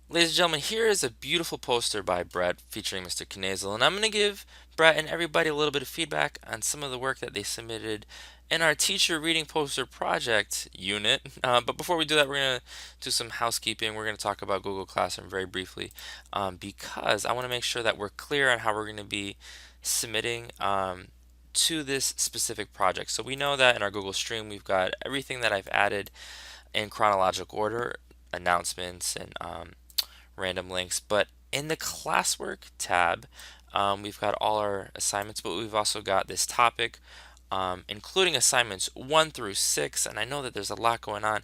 Ladies and gentlemen, here is a beautiful poster by Brett featuring Mr. Knazel, and I'm going to give Brett and everybody a little bit of feedback on some of the work that they submitted in our teacher reading poster project unit. But before we do that, we're going to do some housekeeping. We're going to talk about Google Classroom very briefly because I want to make sure that we're clear on how we're going to be submitting to this specific project. So we know that in our Google Stream, we've got everything that I've added in chronological order, announcements and random links. But in the classwork tab, we've got all our assignments, but we've also got this topic, including assignments 1 through 6. And I know that there's a lot going on.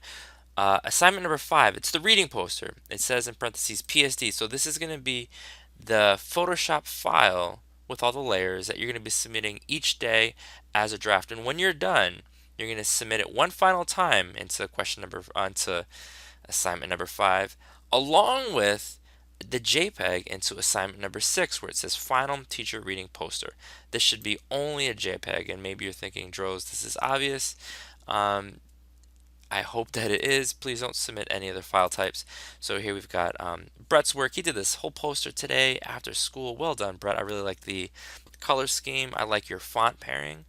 Assignment number 5, it's the reading poster. It says in parentheses PSD. So this is going to be the Photoshop file with all the layers that you're going to be submitting each day as a draft. And when you're done, you're going to submit it one final time into into assignment number 5, along with the JPEG into assignment number 6, where it says final teacher reading poster. This should be only a JPEG, and maybe you're thinking, Dros, this is obvious. Um, I hope that it is. Please don't submit any other file types. So here we've got Brett's work. He did this whole poster today after school. Well done, Brett. I really like the color scheme. I like your font pairing.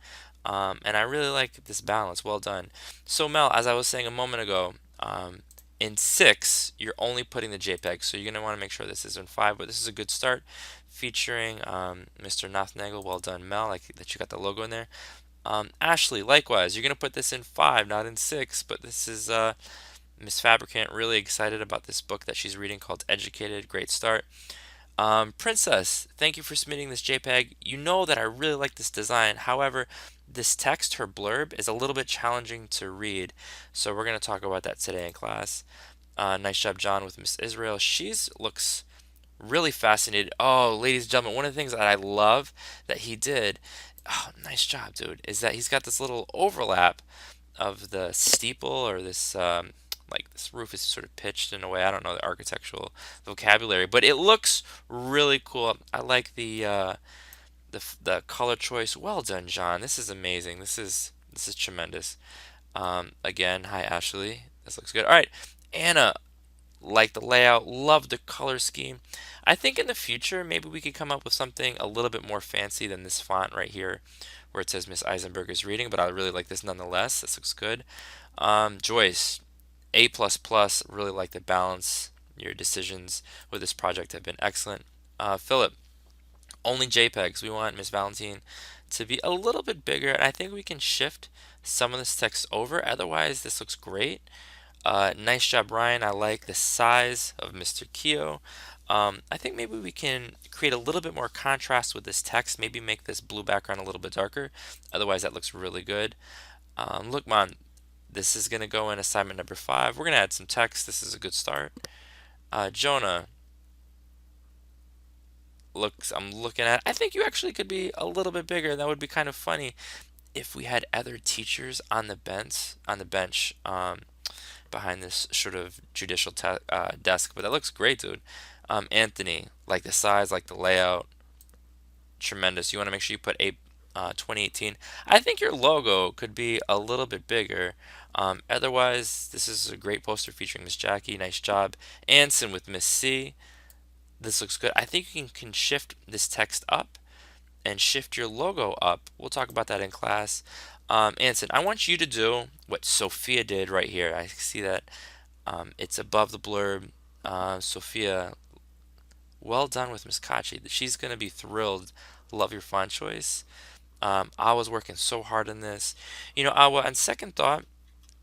And I really like this balance. Well done. So Mel, as I was saying a moment ago, in 6, you're only putting the JPEG. So you're going to want to make sure this is in 5, but this is a good start featuring Mr. Nothnagel. Well done, Mel. Like that you got the logo in there. Ashley, likewise, you're going to put this in 5, not in 6, but this is Miss Fabricant, really excited about this book that she's reading called Educated. Great start. Princess, thank you for submitting this JPEG. You know that I really like this design. However, this text, her blurb, is a little bit challenging to read. So we're going to talk about that today in class. Nice job, John, with Miss Israel. She's looks really fascinated. Oh, ladies and gentlemen, one of the things that I love that he did, oh, nice job, dude, is that he's got this little overlap of the steeple or this like this roof is sort of pitched in a way. I don't know the architectural vocabulary, but it looks really cool. I like the color choice. Well done, John. This is amazing. This is tremendous. Again, hi Ashley. This looks good. All right, Anna, like the layout, love the color scheme. I think in the future, maybe we could come up with something a little bit more fancy than this font right here, where it says Miss Eisenberg is reading, but I really like this nonetheless. This looks good. Joyce, A++, really like the balance. Your decisions with this project have been excellent. Philip, only JPEGs. We want Miss Valentine to be a little bit bigger, and I think we can shift some of this text over. Otherwise, this looks great. Nice job, Ryan. I like the size of Mr. Keo. I think maybe we can create a little bit more contrast with this text. Maybe make this blue background a little bit darker. Otherwise, that looks really good. Look, man, this is going to go in assignment number 5. We're going to add some text. This is a good start. Jonah, looks. I'm looking at. I think you actually could be a little bit bigger. That would be kind of funny if we had other teachers on the bench behind this sort of judicial desk. But that looks great, dude. Anthony, like the size, like the layout, tremendous. You want to make sure you put a 2018. I think your logo could be a little bit bigger. Otherwise, this is a great poster featuring Miss Jackie. Nice job. Anson with Miss C. This looks good. I think you can shift this text up and shift your logo up. We'll talk about that in class. Anson, I want you to do what Sophia did right here. I see that it's above the blurb. Sophia, well done with Miss Kachi. She's going to be thrilled. Love your font choice. I was working so hard on this. You know, Awa, on second thought,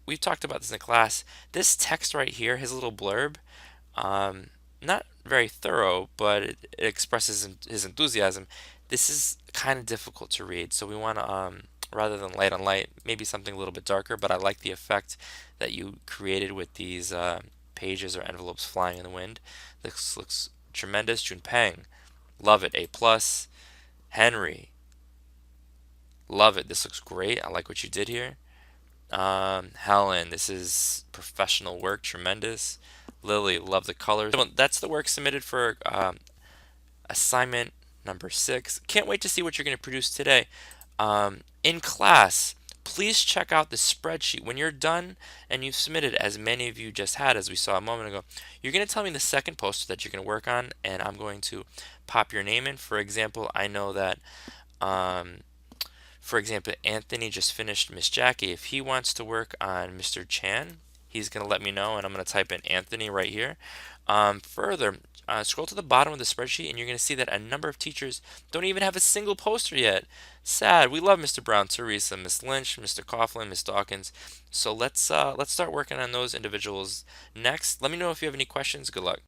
we've talked about this in class. This text right here, his little blurb, not very thorough, but it expresses his enthusiasm. This is kind of difficult to read, so we want to, rather than light on light, maybe something a little bit darker, but I like the effect that you created with these pages or envelopes flying in the wind. This looks tremendous. Junpeng, love it. A plus. Henry, love it. This looks great. I like what you did here. Helen, this is professional work, tremendous. Lily, love the colors. So that's the work submitted for assignment number 6. Can't wait to see what you're going to produce today. In class, Please check out the spreadsheet. When you're done and you've submitted, as many of you just had, as we saw a moment ago, you're going to tell me the second poster that you're going to work on, and I'm going to pop your name in. For example, I know that um, for example, Anthony just finished Miss Jackie. If he wants to work on Mr. Chan, he's going to let me know, and I'm going to type in Anthony right here. Further, scroll to the bottom of the spreadsheet, and you're going to see that a number of teachers don't even have a single poster yet. Sad. We love Mr. Brown, Teresa, Miss Lynch, Mr. Coughlin, Miss Dawkins. So let's start working on those individuals next. Let me know if you have any questions. Good luck.